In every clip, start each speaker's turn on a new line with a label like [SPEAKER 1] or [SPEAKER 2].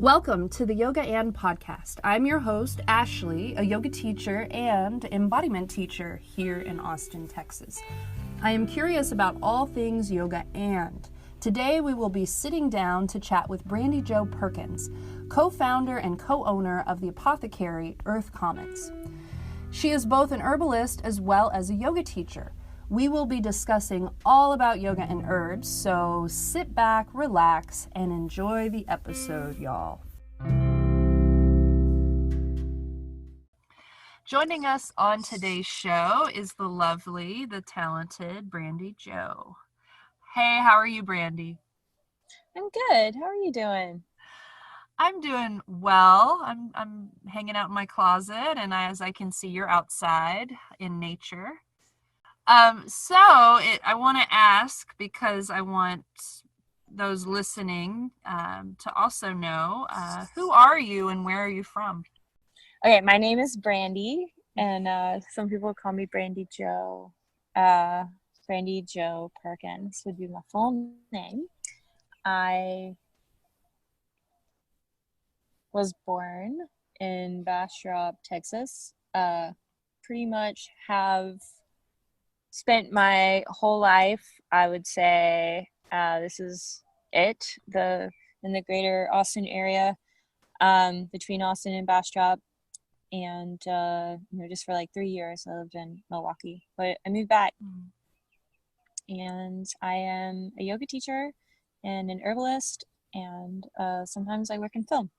[SPEAKER 1] Welcome to the Yoga and Podcast. I'm your host, Ashley, a yoga teacher and embodiment teacher here in Austin, Texas. I am curious about all things yoga and today we will be sitting down to chat with Brandi Jo Perkins, co-founder and co-owner of the apothecary Earth Commons. She is both an herbalist as well as a yoga teacher. We will be discussing all about yoga and herbs, so sit back, relax, and enjoy the episode, y'all. Joining us on today's show is the lovely, the talented Brandi Jo. Hey, how are you, Brandi?
[SPEAKER 2] I'm good. How are you doing?
[SPEAKER 1] I'm doing well. I'm hanging out in my closet, and as I can see, you're outside in nature. I want to ask, because I want those listening to also know, who are you and where are you from?
[SPEAKER 2] Okay, my name is Brandi, and some people call me Brandi Jo. Brandi Jo Perkins would be my full name. I was born in Bastrop, Texas. Pretty much have spent my whole life, I would say, this is it, in the greater Austin area, between Austin and Bastrop. And, just for like 3 years, I lived in Milwaukee, but I moved back. And I am a yoga teacher and an herbalist, and sometimes I work in film.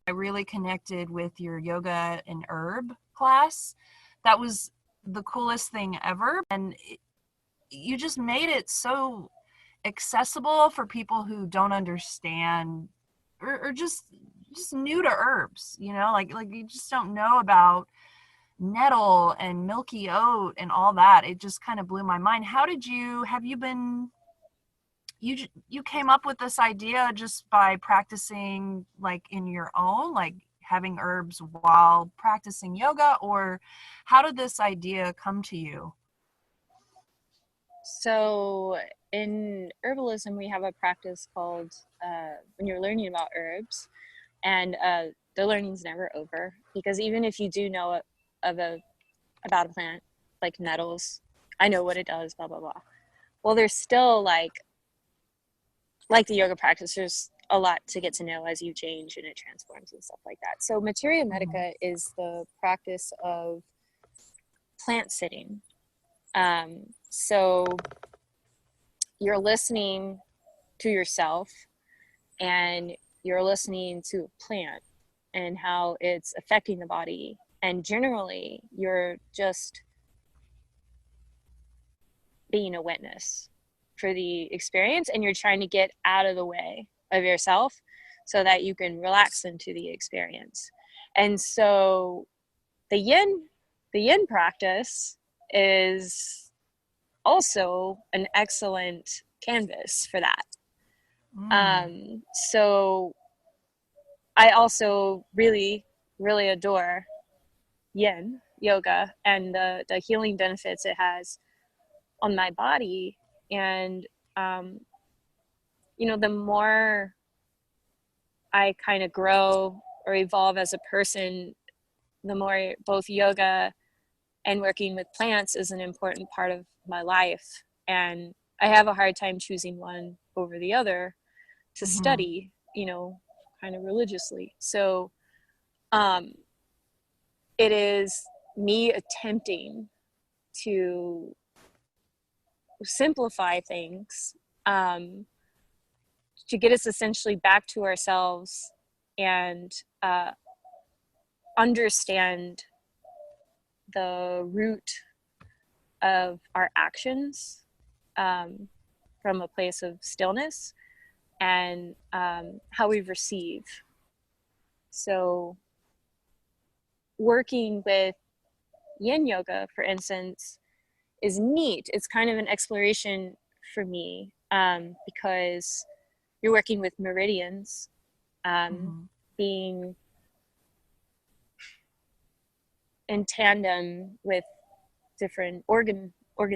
[SPEAKER 1] I really connected with your yoga and herb class. That was the coolest thing ever, and you just made it so accessible for people who don't understand or just new to herbs, like you just don't know about nettle and milky oat and all that. It just kind of blew my mind. You came up with this idea just by practicing like in your own, like having herbs while practicing yoga, or how did this idea come to you?
[SPEAKER 2] So in herbalism, we have a practice called when you're learning about herbs, and the learning's never over, because even if you do know about a plant like nettles, I know what it does, blah blah blah. Well, there's still like the yoga practice, there's a lot to get to know as you change and it transforms and stuff like that. So Materia Medica is the practice of plant sitting. So you're listening to yourself and you're listening to a plant and how it's affecting the body. And generally, you're just being a witness for the experience, and you're trying to get out of the way of yourself so that you can relax into the experience. And so the yin practice is also an excellent canvas for that. So I also really, really adore yin yoga and the healing benefits it has on my body. And, the more I kind of grow or evolve as a person, the more both yoga and working with plants is an important part of my life. And I have a hard time choosing one over the other to study, kind of religiously. So it is me attempting to simplify things, to get us essentially back to ourselves and understand the root of our actions from a place of stillness and how we receive. So working with yin yoga, for instance, is neat. It's kind of an exploration for me, because you're working with meridians, being in tandem with different organ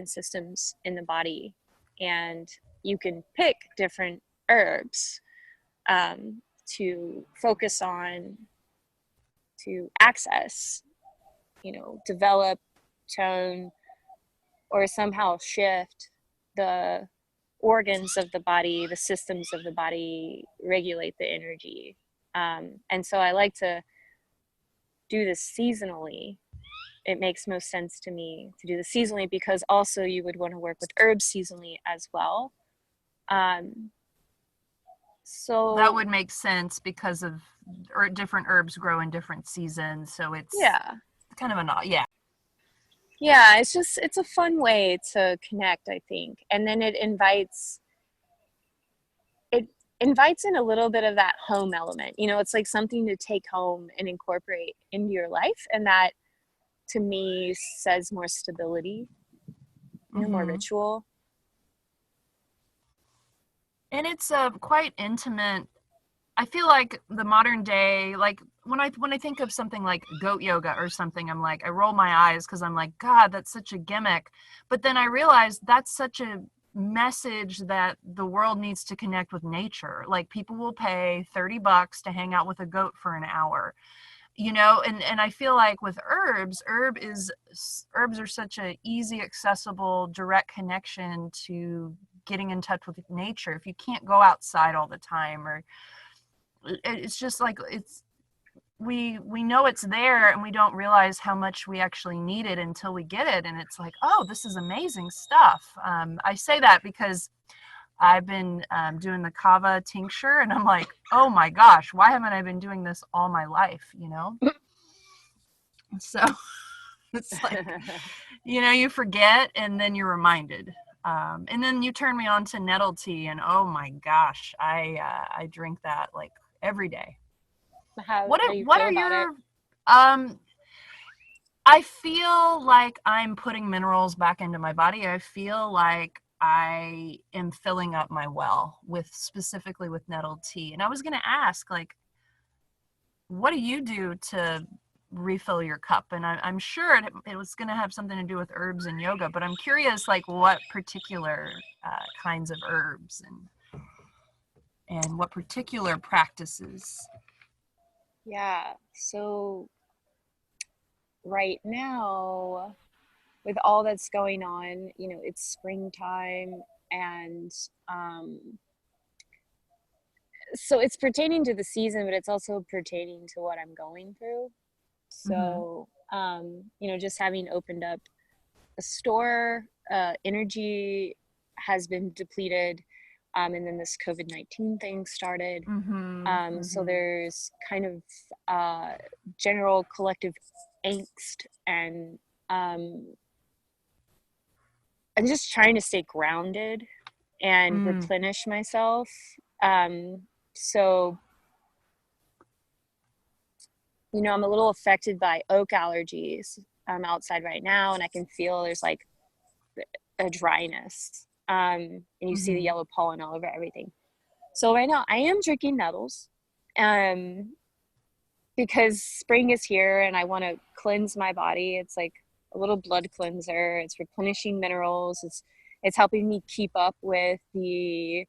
[SPEAKER 2] systems in the body, and you can pick different herbs to focus on, to access, develop, tone, or somehow shift the organs of the body, the systems of the body, regulate the energy. And so I like to do this seasonally. It makes most sense to me to do this seasonally, because also you would want to work with herbs seasonally as well. So
[SPEAKER 1] that would make sense because of different herbs grow in different seasons. So it's kind of
[SPEAKER 2] it's a fun way to connect, I think. And then it invites in a little bit of that home element. It's like something to take home and incorporate into your life, and that to me says more stability, more ritual.
[SPEAKER 1] And it's quite intimate. I feel like the modern day, like when I think of something like goat yoga or something, I'm like, I roll my eyes because I'm like, God, that's such a gimmick. But then I realize that's such a message that the world needs to connect with nature. Like, people will pay $30 to hang out with a goat for an hour, and I feel like with herbs are such a easy, accessible, direct connection to getting in touch with nature. If you can't go outside all the time, or it's just like, we know it's there and we don't realize how much we actually need it until we get it, and it's like, oh, this is amazing stuff. I say that because I've been doing the kava tincture, and I'm like, oh my gosh, why haven't I been doing this all my life? So it's like, you forget and then you're reminded. And then you turn me on to nettle tea, and oh my gosh, I drink that like every day.
[SPEAKER 2] How do you feel about it?
[SPEAKER 1] I feel like I'm putting minerals back into my body. I feel like I am filling up my well specifically with nettle tea. And I was going to ask, like, what do you do to refill your cup? And I'm sure it was going to have something to do with herbs and yoga, but I'm curious, like, what particular kinds of herbs and what particular practices.
[SPEAKER 2] Yeah. So right now, with all that's going on, it's springtime, and so it's pertaining to the season, but it's also pertaining to what I'm going through. So, just having opened up a store, energy has been depleted. And then this COVID-19 thing started. So there's kind of general collective angst, and I'm just trying to stay grounded and replenish myself. So, I'm a little affected by oak allergies. I'm outside right now, and I can feel there's like a dryness. And you see the yellow pollen all over everything. So right now I am drinking nettles, because spring is here and I want to cleanse my body. It's like a little blood cleanser. It's replenishing minerals. It's helping me keep up with the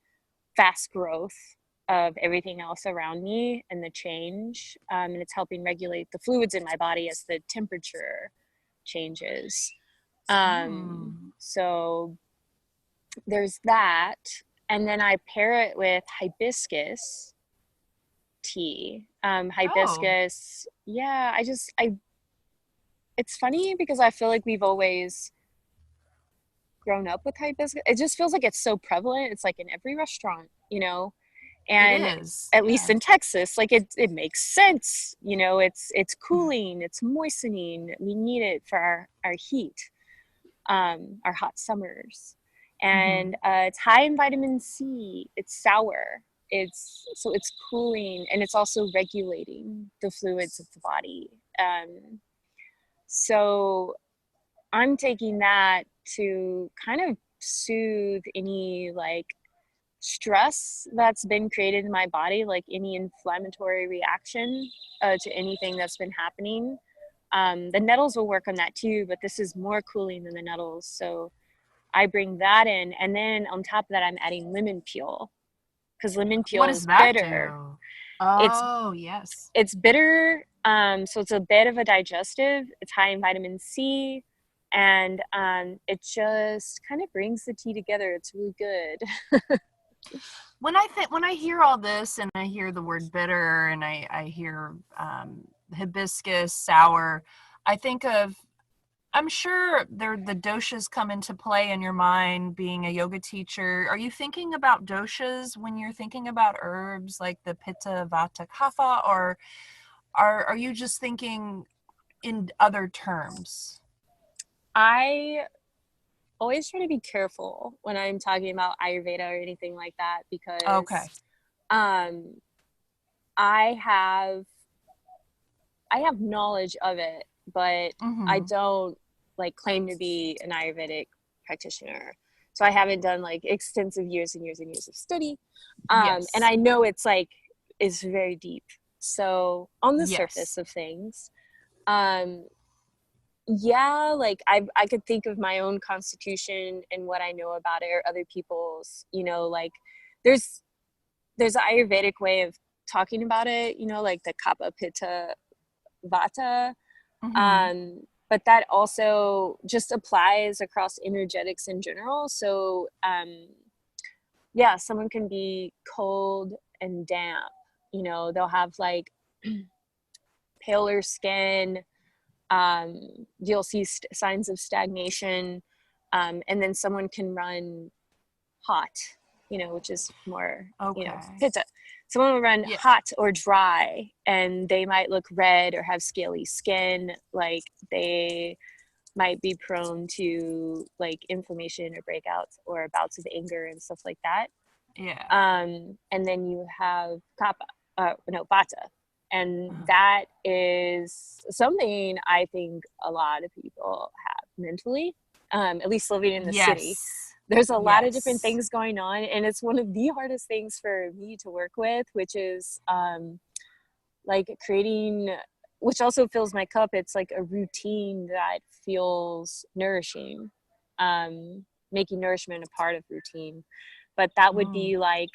[SPEAKER 2] fast growth of everything else around me and the change. And it's helping regulate the fluids in my body as the temperature changes. So there's that. And then I pair it with hibiscus tea. Hibiscus. Yeah, it's funny because I feel like we've always grown up with hibiscus. It just feels like it's so prevalent. It's like in every restaurant, and
[SPEAKER 1] it is,
[SPEAKER 2] at least in Texas, like it makes sense. It's cooling, it's moistening. We need it for our heat, our hot summers. And it's high in vitamin C. It's sour. It's cooling, and it's also regulating the fluids of the body. So I'm taking that to kind of soothe any like stress that's been created in my body, like any inflammatory reaction to anything that's been happening. The nettles will work on that too, but this is more cooling than the nettles. So I bring that in, and then on top of that, I'm adding lemon peel, because lemon peel is bitter. It's
[SPEAKER 1] Oh, yes.
[SPEAKER 2] it's bitter, so it's a bit of a digestive. It's high in vitamin C, and it just kind of brings the tea together. It's really good.
[SPEAKER 1] When I hear all this and I hear the word bitter and I hear hibiscus, sour, I think of, I'm sure the doshas come into play in your mind being a yoga teacher. Are you thinking about doshas when you're thinking about herbs like the pitta, vata, kapha, or are you just thinking in other terms?
[SPEAKER 2] I always try to be careful when I'm talking about Ayurveda or anything like that because
[SPEAKER 1] Okay.
[SPEAKER 2] um, I have I have knowledge of it, but I
[SPEAKER 1] Mm-hmm.
[SPEAKER 2] don't like claim to be an Ayurvedic practitioner. So I haven't done like extensive years and years and years of study. And
[SPEAKER 1] Yes.
[SPEAKER 2] I know it's very deep. So on the surface
[SPEAKER 1] Yes.
[SPEAKER 2] of things, um, yeah, like I could think of my own constitution and what I know about it or other people's, like there's there's an Ayurvedic way of talking about it, like the kapha pitta vata,
[SPEAKER 1] Mm-hmm.
[SPEAKER 2] um, but that also just applies across energetics in general. So yeah, someone can be cold and damp, they'll have like paler skin, you'll see signs of stagnation, and then someone can run hot, which is more,
[SPEAKER 1] Okay.
[SPEAKER 2] pitta. Someone will run
[SPEAKER 1] Yeah.
[SPEAKER 2] hot or dry, and they might look red or have scaly skin, like they might be prone to like inflammation or breakouts or bouts of anger and stuff like that.
[SPEAKER 1] Yeah.
[SPEAKER 2] And then you have kapha, no, vata. And
[SPEAKER 1] Uh-huh.
[SPEAKER 2] that is something I think a lot of people have mentally, at least living in the city.
[SPEAKER 1] Yes.
[SPEAKER 2] There's a lot of different
[SPEAKER 1] Yes.
[SPEAKER 2] things going on, and it's one of the hardest things for me to work with, which is like creating, which also fills my cup. It's like a routine that feels nourishing, making nourishment a part of routine. But that would
[SPEAKER 1] Mm.
[SPEAKER 2] be like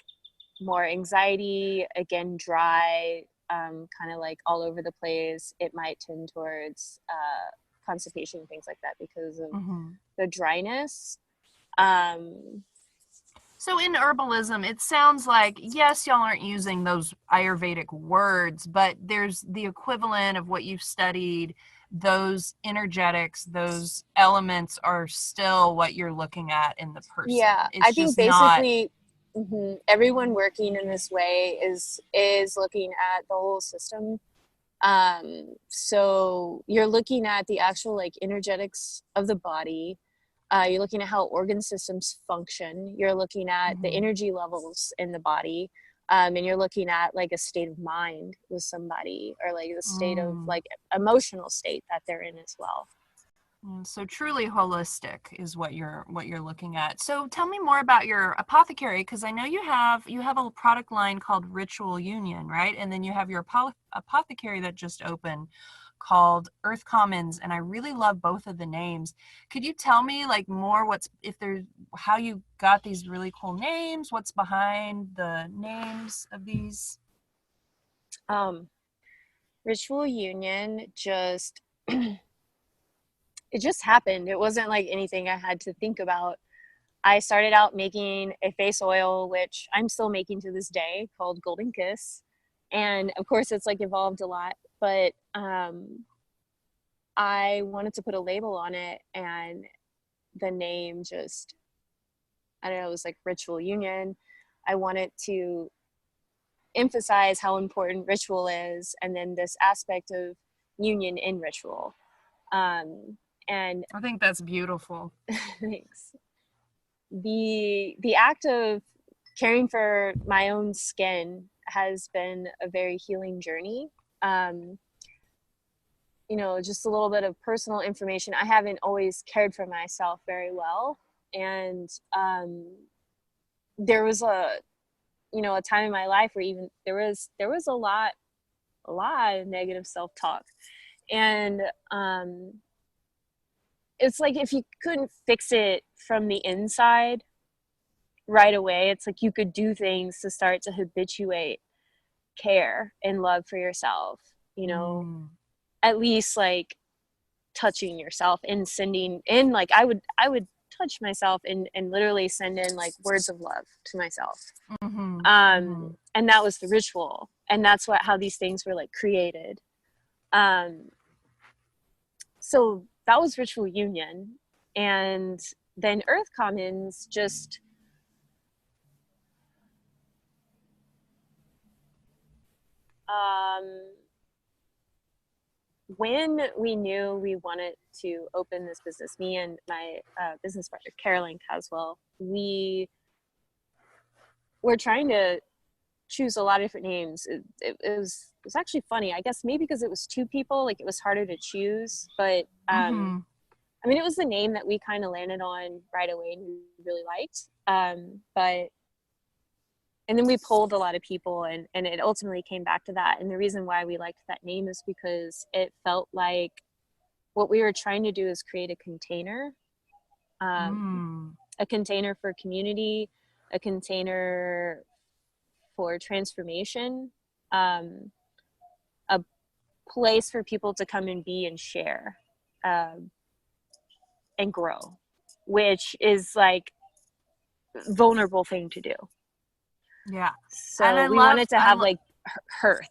[SPEAKER 2] more anxiety, again, dry, kind of like all over the place. It might tend towards constipation, things like that, because of
[SPEAKER 1] Mm-hmm.
[SPEAKER 2] the dryness. Um,
[SPEAKER 1] So in herbalism, it sounds like, yes, y'all aren't using those Ayurvedic words, but there's the equivalent of what you've studied. Those energetics, those elements are still what you're looking at in the person.
[SPEAKER 2] yeah, I
[SPEAKER 1] It's
[SPEAKER 2] think
[SPEAKER 1] just not,
[SPEAKER 2] basically everyone working in this way is looking at the whole system. So you're looking at the actual like energetics of the body. You're looking at how organ systems function. You're looking at the
[SPEAKER 1] mhm.
[SPEAKER 2] energy levels in the body. And you're looking at like a state of mind with somebody, or like the state of
[SPEAKER 1] Mm.
[SPEAKER 2] like emotional state that they're in as well.
[SPEAKER 1] So truly holistic is what you're looking at. So tell me more about your apothecary, because I know you have a product line called Ritual Union, right? And then you have your apothecary that just opened called Earth Commons, and I really love both of the names. Could you tell me like more what's if there's how you got these really cool names, what's behind the names of these?
[SPEAKER 2] Um, Ritual Union just it just happened. It wasn't like anything I had to think about. I started out making a face oil, which I'm still making to this day, called Golden Kiss. And of course, it's like evolved a lot, but I wanted to put a label on it, and the name just, I don't know, it was like Ritual Union. I wanted to emphasize how important ritual is, and then this aspect of union in ritual. And
[SPEAKER 1] I think that's beautiful.
[SPEAKER 2] thanks. The act of caring for my own skin has been a very healing journey. Um, just a little bit of personal information. I haven't always cared for myself very well, and there was a time in my life where even there was a lot of negative self-talk, and it's like if you couldn't fix it from the inside right away, it's like you could do things to start to habituate care and love for yourself, you know, at least like touching yourself and sending in, like I would touch myself and literally send in like words of love to myself. And that was the ritual, and that's how these things were like created. So that was ritual union. And then Earth Commons just when we knew we wanted to open this business, me and my business partner, Caroline Caswell, we were trying to choose a lot of different names. It was actually funny. I guess maybe because it was two people, like it was harder to choose. But I mean, it was the name that we kind of landed on right away and we really liked. And then we polled a lot of people, and it ultimately came back to that. And the reason why we liked that name is because it felt like what we were trying to do is create a container for community, a container for transformation, a place for people to come and be and share and grow, which is like a vulnerable thing to do.
[SPEAKER 1] Yeah.
[SPEAKER 2] So we wanted to have like hearth.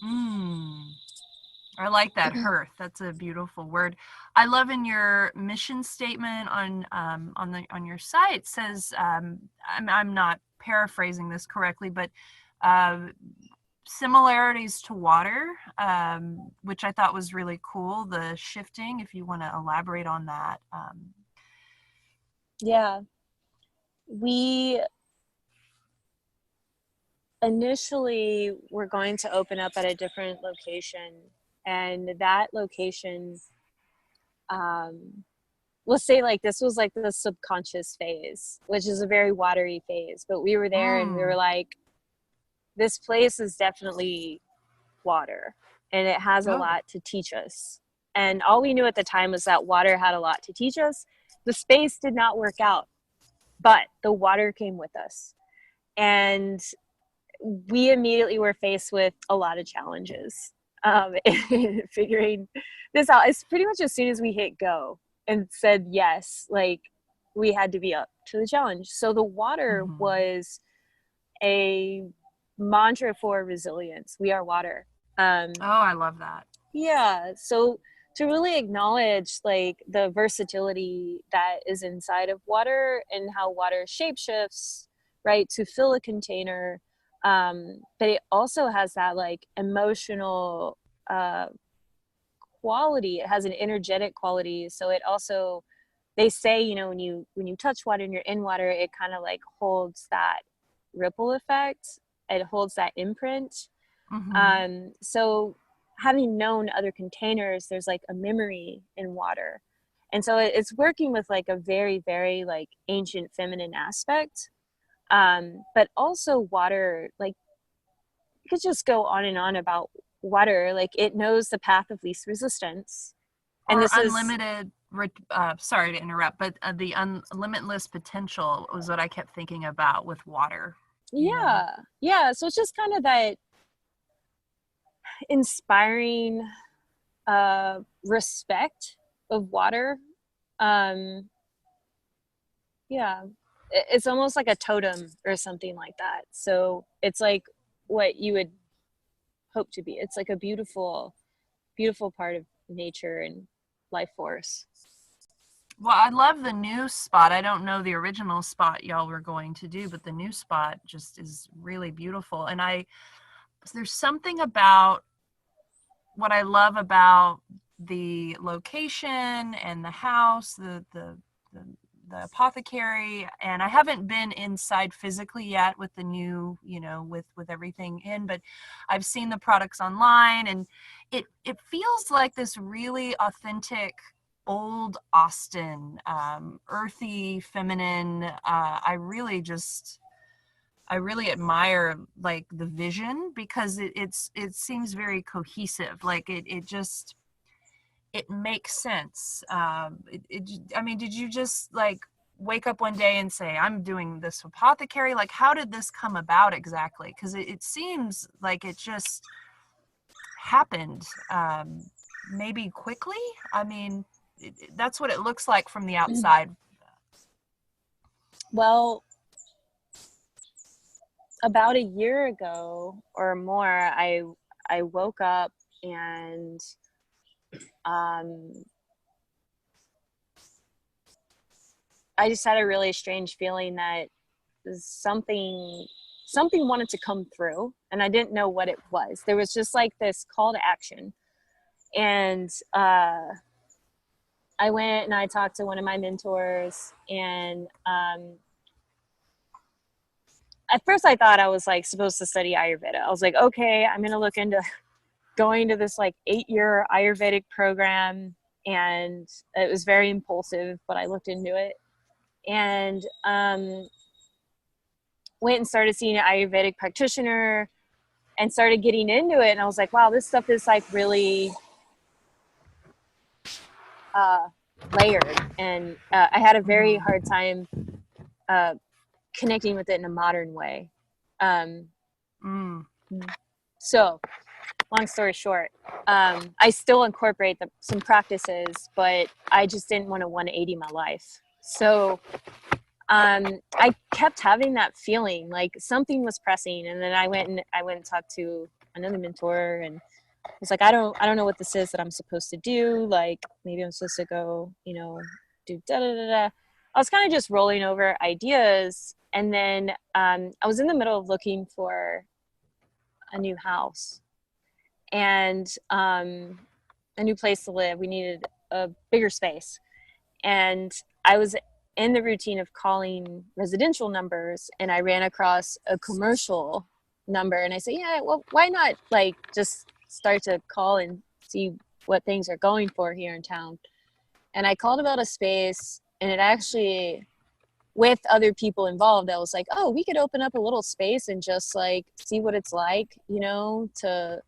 [SPEAKER 1] I like that, hearth. That's a beautiful word. I love in your mission statement on your site says, I'm not paraphrasing this correctly, but similarities to water, which I thought was really cool. The shifting, if you want to elaborate on that.
[SPEAKER 2] Yeah, we initially were going to open up at a different location, and that location, let's say like this was like the subconscious phase, which is a very watery phase, but we were there and we were like, this place is definitely water and it has a lot to teach us. And all we knew at the time was that water had a lot to teach us. The space did not work out, but the water came with us. And we immediately were faced with a lot of challenges in figuring this out. It's pretty much as soon as we hit go and said yes, like we had to be up to the challenge. So the water was a mantra for resilience. We are water.
[SPEAKER 1] I love that.
[SPEAKER 2] Yeah. So to really acknowledge like the versatility that is inside of water and how water shapeshifts, right, to fill a container. But it also has that like emotional quality. It has an energetic quality. So it also, they say, you know, when you touch water and you're in water, it kind of like holds that ripple effect. It holds that imprint. So having known other containers, there's like a memory in water. And so it's working with like a very, very like ancient feminine aspect. But also water, like you could just go on and on about water. Like it knows the path of least resistance. And
[SPEAKER 1] or
[SPEAKER 2] this
[SPEAKER 1] unlimited, sorry to interrupt, but the limitless potential was what I kept thinking about with water.
[SPEAKER 2] Yeah. Yeah. So it's just kind of that inspiring respect of water. Yeah, it's almost like a totem or something like that. So it's like what you would hope to be. It's like a beautiful part of nature and life force.
[SPEAKER 1] Well, I love the new spot. I don't know the original spot y'all were going to do, but the new spot just is really beautiful. And there's something about what I love about the location and the house, the apothecary, and I haven't been inside physically yet with the new, with everything in, but I've seen the products online, and it feels like this really authentic old Austin, earthy, feminine. I really admire like the vision, because it seems very cohesive. Like it makes sense. I mean, did you just like wake up one day and say, I'm doing this apothecary? Like, how did this come about exactly? Because it seems like it just happened, maybe quickly. I mean, that's what it looks like from the outside.
[SPEAKER 2] Well, about a year ago or more, I woke up and I just had a really strange feeling that something wanted to come through, and I didn't know what it was. There was just like this call to action, and I went and I talked to one of my mentors, and at first I thought I was like supposed to study Ayurveda. I was like, okay, I'm gonna look into going to this like 8-year Ayurvedic program, and it was very impulsive, but I looked into it and went and started seeing an Ayurvedic practitioner and started getting into it. And I was like, wow, this stuff is like really layered. And I had a very hard time connecting with it in a modern way. So long story short, I still incorporate some practices, but I just didn't want to 180 my life. So I kept having that feeling like something was pressing, and then I went and talked to another mentor, and was like, I don't know what this is that I'm supposed to do. Like, maybe I'm supposed to go, do da da da da. I was kind of just rolling over ideas, and then I was in the middle of looking for a new house and a new place to live. We needed a bigger space, and I was in the routine of calling residential numbers, and I ran across a commercial number, and I said, yeah, well, why not like just start to call and see what things are going for here in town. And I called about a space, and it actually, with other people involved, I was like, oh, we could open up a little space and just like see what it's like, to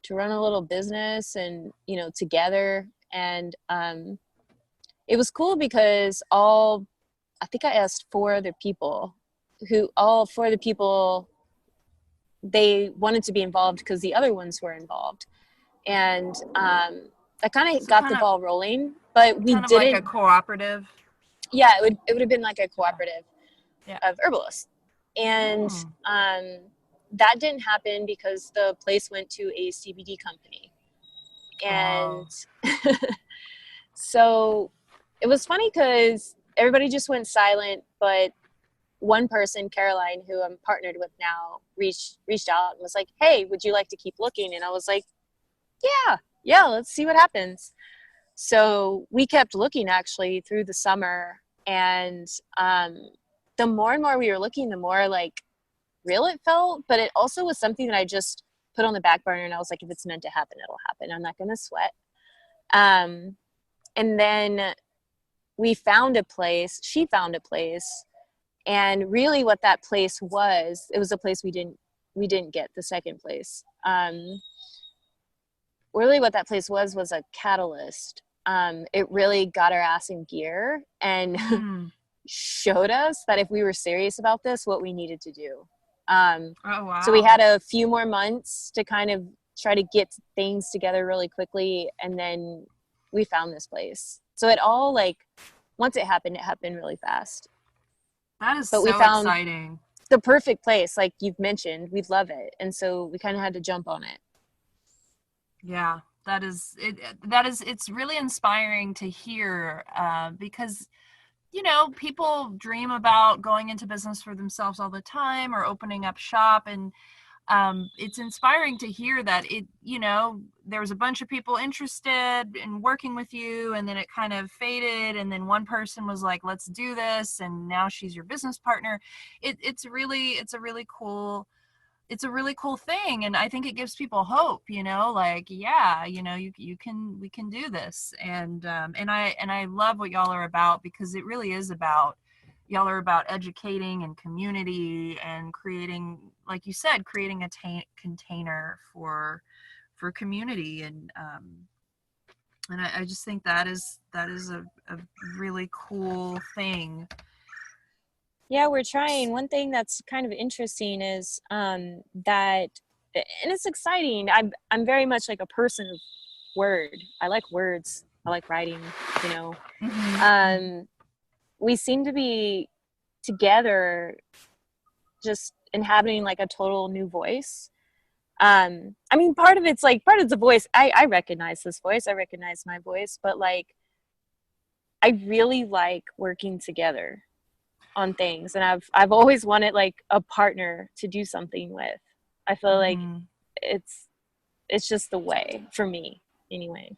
[SPEAKER 2] run a little business and, together. And it was cool because I think I asked 4 other people they wanted to be involved because the other ones were involved. And I kind of got the ball rolling, but we didn't.
[SPEAKER 1] Like a cooperative.
[SPEAKER 2] Yeah, it would have been like a cooperative of herbalists. And that didn't happen because the place went to a CBD company. And so it was funny because everybody just went silent, but one person, Caroline, who I'm partnered with now, reached out and was like, hey, would you like to keep looking? And I was like, yeah, let's see what happens. So we kept looking actually through the summer, and the more and more we were looking, the more like real it felt, but it also was something that I just put on the back burner, and I was like, if it's meant to happen, it'll happen. I'm not going to sweat. And then she found a place, and really what that place was, it was a place we didn't get, the second place. Really what that place was a catalyst. It really got our ass in gear and showed us that if we were serious about this, what we needed to do.
[SPEAKER 1] Wow.
[SPEAKER 2] So we had a few more months to kind of try to get things together really quickly, and then we found this place. So it all, like, once it happened really fast.
[SPEAKER 1] That is we found exciting.
[SPEAKER 2] The perfect place, like you've mentioned. We'd love it, and so we kind of had to jump on it.
[SPEAKER 1] Yeah, that is it. It's really inspiring to hear, because people dream about going into business for themselves all the time or opening up shop, and it's inspiring to hear that there was a bunch of people interested in working with you, and then it kind of faded, and then one person was like, let's do this, and now she's your business partner. It's a really cool thing, and I think it gives people hope, like, we can do this. And I love what y'all are about, because it really is about, y'all are about educating and community and creating, like you said, creating a container for community. And And I just think that is a really cool thing.
[SPEAKER 2] Yeah, we're trying. One thing that's kind of interesting is that, and it's exciting. I'm very much like a person of word. I like words. I like writing, you know. We seem to be together just inhabiting like a total new voice. I mean, part of it's a voice. I recognize this voice. I recognize my voice, but like, I really like working together on things, and I've always wanted like a partner to do something with. I feel like it's just the way for me anyway.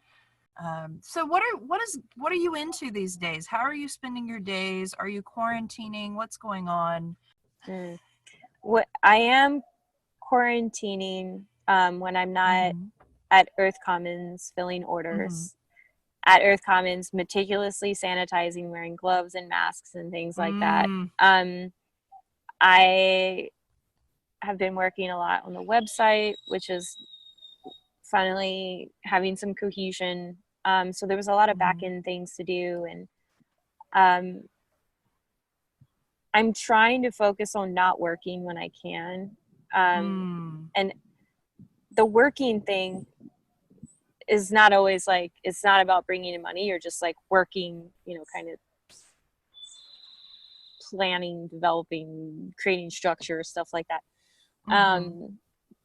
[SPEAKER 1] So what are you into these days? How are you spending your days? Are you quarantining? What's going on?
[SPEAKER 2] What I am quarantining when I'm not at Earth Commons filling orders. At Earth Commons, meticulously sanitizing, wearing gloves and masks and things like that. I have been working a lot on the website, which is finally having some cohesion. So there was a lot of back end things to do, and I'm trying to focus on not working when I can. And the working thing is not always like, it's not about bringing in money. You're just like working, you know, kind of planning, developing, creating structure, stuff like that.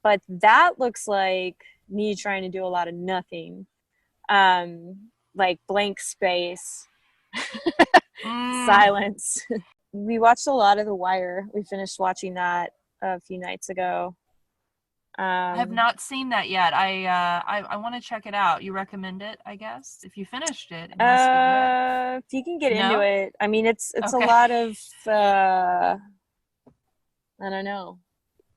[SPEAKER 2] But that looks like me trying to do a lot of nothing, like blank space, silence. We watched a lot of The Wire. We finished watching that a few nights ago.
[SPEAKER 1] I have not seen that yet. I want to check it out. You recommend it, I guess? If you finished it, it must be good.
[SPEAKER 2] If you can get into it. I mean, it's okay. A lot of I don't know.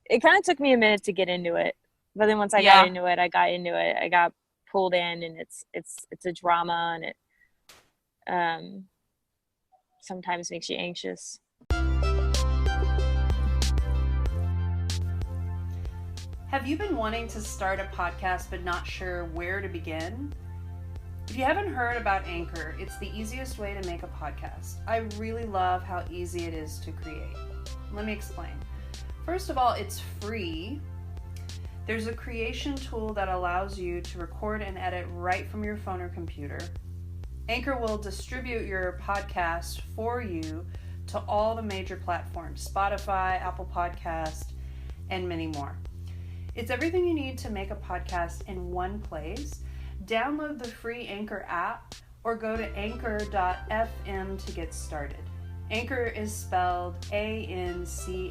[SPEAKER 2] It kind of took me a minute to get into it, but then once I got into it, I got pulled in, and it's a drama, and it sometimes makes you anxious.
[SPEAKER 1] Have you been wanting to start a podcast but not sure where to begin? If you haven't heard about Anchor, it's the easiest way to make a podcast. I really love how easy it is to create. Let me explain. First of all, it's free. There's a creation tool that allows you to record and edit right from your phone or computer. Anchor will distribute your podcast for you to all the major platforms, Spotify, Apple Podcast, and many more. It's everything you need to make a podcast in one place. Download the free Anchor app or go to anchor.fm to get started. Anchor is spelled ANCHOR.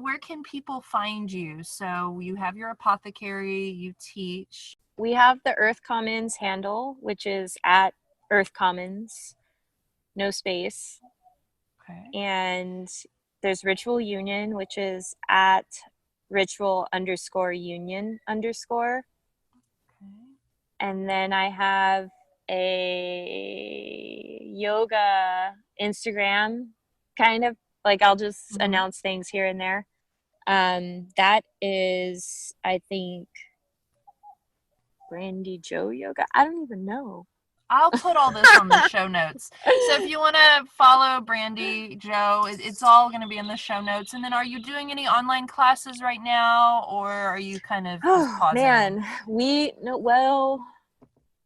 [SPEAKER 1] Where can people find you? So you have your apothecary, you teach.
[SPEAKER 2] We have the Earth Commons handle, which is at Earth Commons, no space.
[SPEAKER 1] Okay.
[SPEAKER 2] And there's Ritual Union, which is at ritual_union_. Okay. And then I have a yoga Instagram, kind of like I'll just announce things here and there. That is, I think, Brandi Jo Yoga. I don't even know.
[SPEAKER 1] I'll put all this on the show notes. So if you want to follow Brandi Jo, it's all going to be in the show notes. And then are you doing any online classes right now, or are you kind of just pausing?
[SPEAKER 2] Man,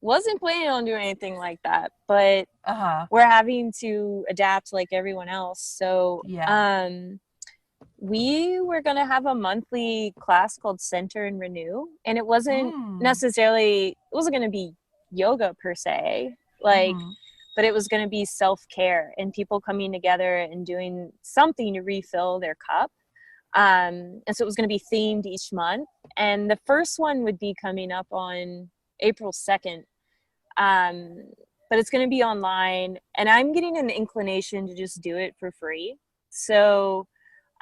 [SPEAKER 2] wasn't planning on doing anything like that, but we're having to adapt like everyone else. So we were going to have a monthly class called Center and Renew, and it wasn't necessarily, it wasn't going to be yoga per se, like, but it was going to be self-care and people coming together and doing something to refill their cup. And so it was going to be themed each month, and the first one would be coming up on April 2nd. But it's going to be online, and I'm getting an inclination to just do it for free. So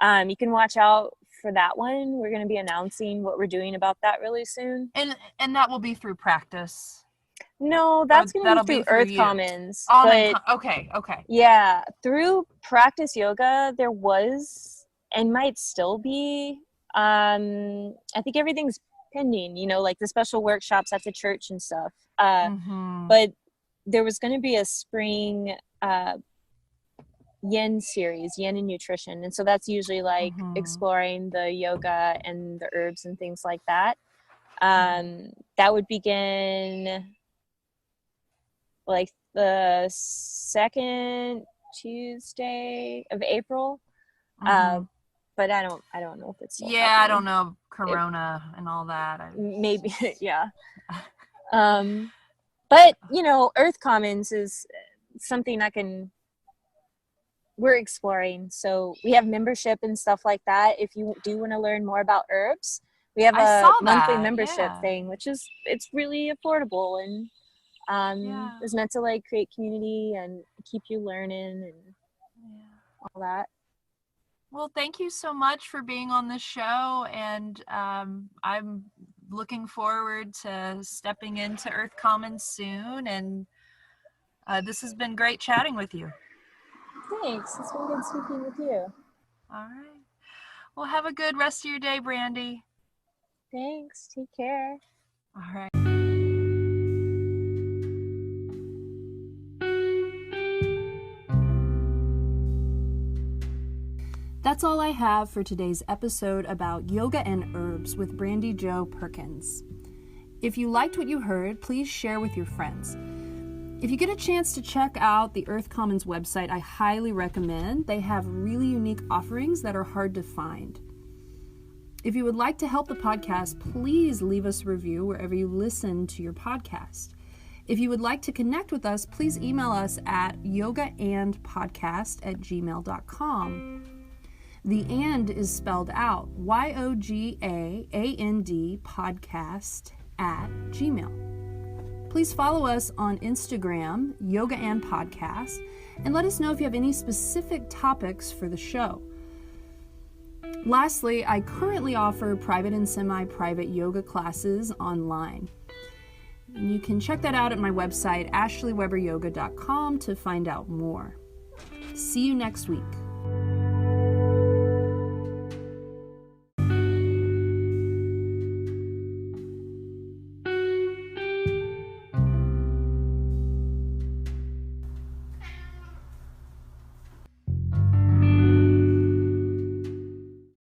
[SPEAKER 2] you can watch out for that one. We're going to be announcing what we're doing about that really soon.
[SPEAKER 1] And that will be through practice?
[SPEAKER 2] No, that's going to be through Earth Commons.
[SPEAKER 1] Okay.
[SPEAKER 2] Yeah, through Practice Yoga, there was and might still be. I think everything's pending, you know, like the special workshops at the church and stuff. But there was going to be a spring yin series, yin and nutrition, and so that's usually like exploring the yoga and the herbs and things like that. That would begin like the second Tuesday of April. But I don't know if it's still happening.
[SPEAKER 1] I don't know, Corona and all that.
[SPEAKER 2] Maybe, yeah. But you know, Earth Commons is something we're exploring. So we have membership and stuff like that. If you do want to learn more about herbs, we have a monthly membership thing, it's really affordable and it's meant to like create community and keep you learning and all that.
[SPEAKER 1] Well, thank you so much for being on the show, and I'm looking forward to stepping into Earth Commons soon, and this has been great chatting with you.
[SPEAKER 2] Thanks. It's been good speaking with you.
[SPEAKER 1] All right. Well, have a good rest of your day, Brandi.
[SPEAKER 2] Thanks. Take care.
[SPEAKER 1] All right. That's all I have for today's episode about yoga and herbs with Brandi Jo Perkins. If you liked what you heard, please share with your friends. If you get a chance to check out the Earth Commons website, I highly recommend. They have really unique offerings that are hard to find. If you would like to help the podcast, please leave us a review wherever you listen to your podcast. If you would like to connect with us, please email us at yogaandpodcast@gmail.com. The "and" is spelled out, YOGAAND podcast@gmail. Please follow us on Instagram, Yoga and Podcast, and let us know if you have any specific topics for the show. Lastly, I currently offer private and semi-private yoga classes online. And you can check that out at my website, ashleyweberyoga.com, to find out more. See you next week.